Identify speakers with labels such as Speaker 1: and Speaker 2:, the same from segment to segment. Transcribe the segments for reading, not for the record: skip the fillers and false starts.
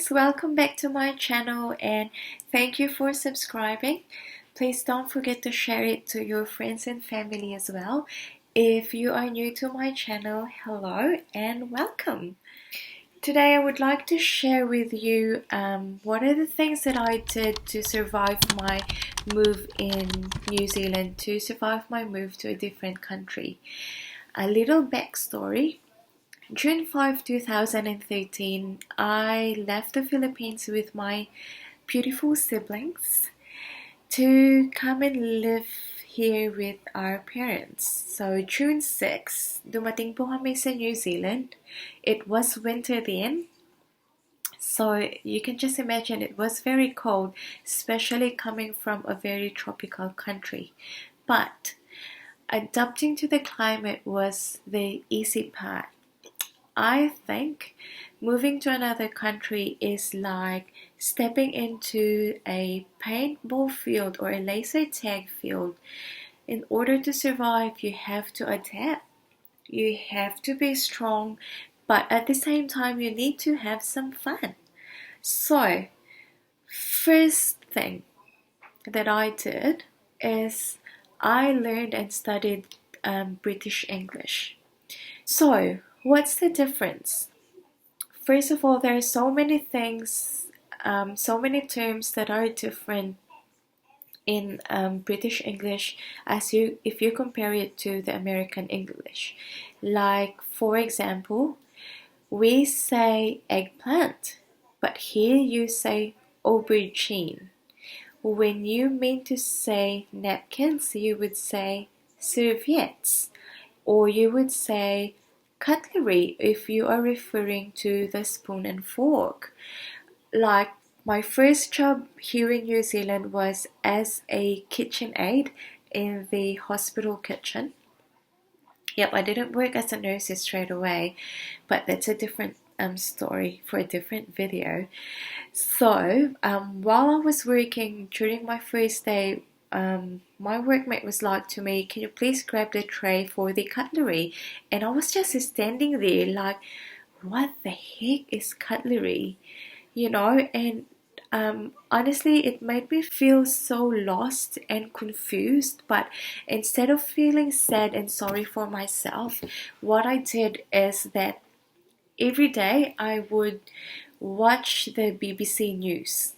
Speaker 1: guys, welcome back to my channel and thank you for subscribing. Please don't forget to share it to your friends and family as well. If you are new to my channel, hello and welcome. Today I would like to share with you what are the things that I did to survive my move in New Zealand, to survive my move to a different country. A little backstory. June 5, 2013, I left the Philippines with my beautiful siblings to come and live here with our parents. So June 6, dumating po kami sa New Zealand. It was winter then. So you can just imagine it was very cold, especially coming from a very tropical country. But adapting to the climate was the easy part. I think moving to another country is like stepping into a paintball field or a laser tag field. In order to survive, you have to adapt. You have to be strong, but at the same time, you need to have some fun. So, first thing that I did is I learned and studied British English. So, what's the difference? First of all, there are so many things, so many terms that are different in British English if you compare it to the American English. Like, for example, we say eggplant, but here you say aubergine. When you mean to say napkins, you would say serviettes, or you would say cutlery if you are referring to the spoon and fork. Like, my first job here in New Zealand was as a kitchen aide in the hospital kitchen. Yep, I didn't work as a nurse straight away, but that's a different story for a different video. So, while I was working during my first day, my workmate was like to me, "Can you please grab the tray for the cutlery?" And I was just standing there like, what the heck is cutlery? And honestly, it made me feel so lost and confused. But instead of feeling sad and sorry for myself, what I did is that every day I would watch the BBC News.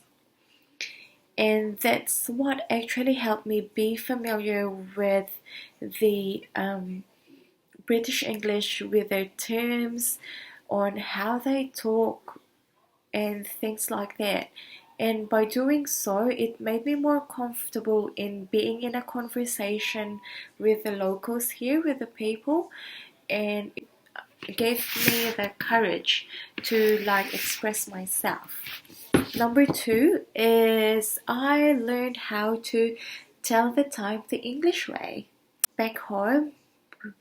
Speaker 1: And that's what actually helped me be familiar with the British English, with their terms, on how they talk and things like that. And by doing so, it made me more comfortable in being in a conversation with the locals here, with the people, and it gave me the courage to express myself. Number 2 is I learned how to tell the time the English way. Back home,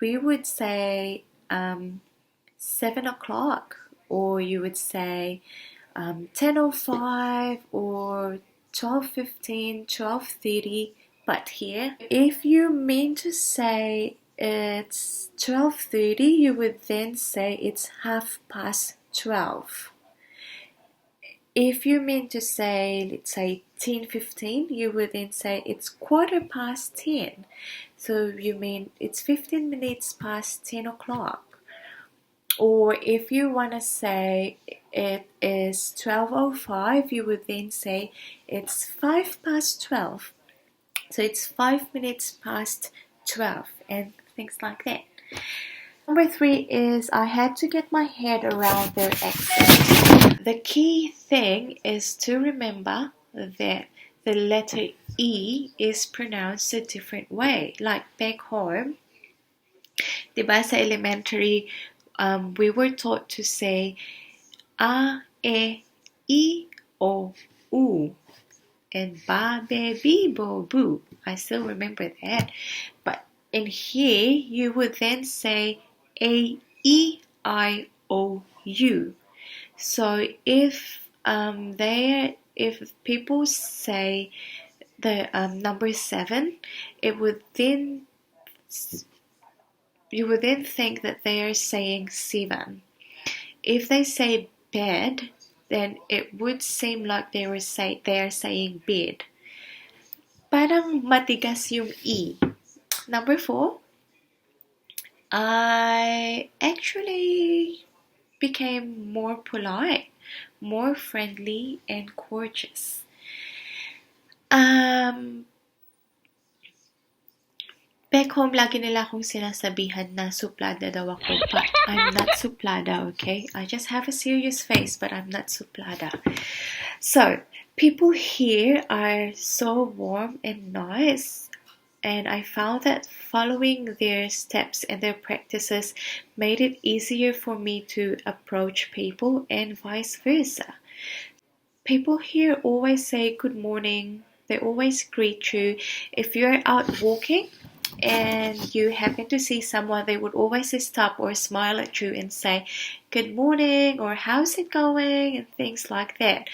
Speaker 1: we would say 7 o'clock, or you would say 10:05 or 12:15, 12:30. But here, if you mean to say it's 12:30, you would then say it's 12:30. If you mean to say, let's say 10:15, you would then say it's 10:15. So you mean it's 15 minutes past 10 o'clock. Or if you want to say it is 12:05, you would then say it's 12:05. So it's 5 minutes past 12 and things like that. Number 3 is I had to get my head around their accent. The key thing is to remember that the letter E is pronounced a different way. Like back home, diba sa elementary, we were taught to say A, E, I, O, U, and Ba, Be, Bi, Bo, Boo. I still remember that. But in here, you would then say A, E, I, O, U. So if people say the number 7, you would then think that they are saying 7. If they say bed, then it would seem like they are saying bed. Parang matigas yung E. Number 4, I actually became more polite, more friendly, and courteous. Back home, lagi nila akong sinasabihan na suplada daw ako, but I'm not suplada, okay? I just have a serious face, but I'm not suplada. So, people here are so warm and nice, and I found that following their steps and their practices made it easier for me to approach people and vice versa. People here always say good morning. They always greet you. If you're out walking and you happen to see someone, they would always stop or smile at you and say good morning or how's it going and things like that.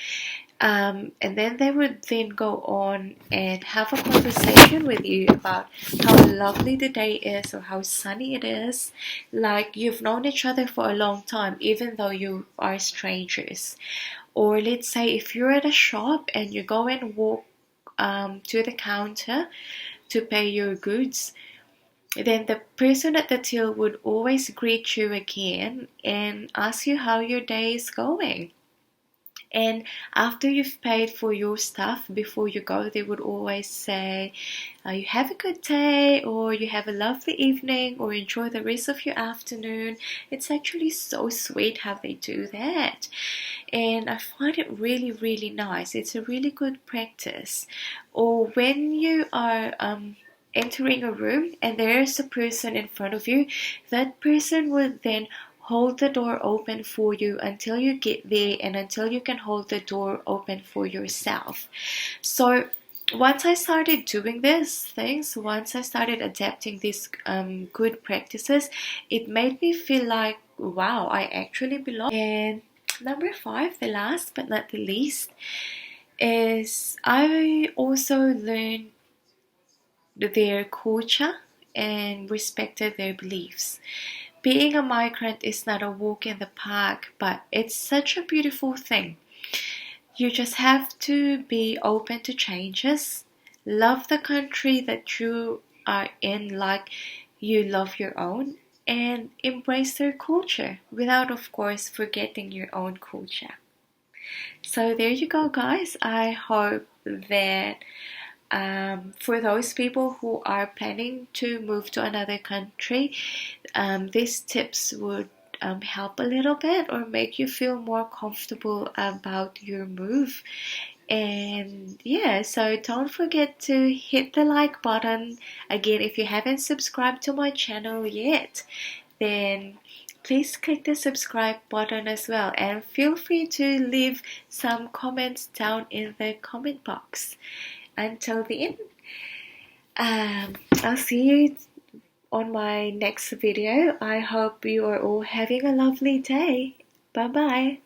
Speaker 1: And then they would then go on and have a conversation with you about how lovely the day is or how sunny it is, like you've known each other for a long time even though you are strangers. Or let's say if you're at a shop and you go and walk to the counter to pay your goods, then the person at the till would always greet you again and ask you how your day is going. And after you've paid for your stuff, before you go, they would always say, you have a good day, or you have a lovely evening, or enjoy the rest of your afternoon. It's actually so sweet how they do that. And I find it really, really nice. It's a really good practice. Or when you are entering a room and there's a person in front of you, that person would then hold the door open for you until you get there and until you can hold the door open for yourself. So once I started doing these things, once I started adapting these good practices, it made me feel like, wow, I actually belong. And number 5, the last but not the least, is I also learned their culture and respected their beliefs. Being a migrant is not a walk in the park, but it's such a beautiful thing. You just have to be open to changes, love the country that you are in like you love your own, and embrace their culture without, of course, forgetting your own culture. So there you go, guys. I hope that for those people who are planning to move to another country, these tips would help a little bit or make you feel more comfortable about your move. And yeah, so don't forget to hit the like button. Again, if you haven't subscribed to my channel yet, then please click the subscribe button as well, and feel free to leave some comments down in the comment box. Until the end, I'll see you on my next video. I hope you are all having a lovely day. Bye bye.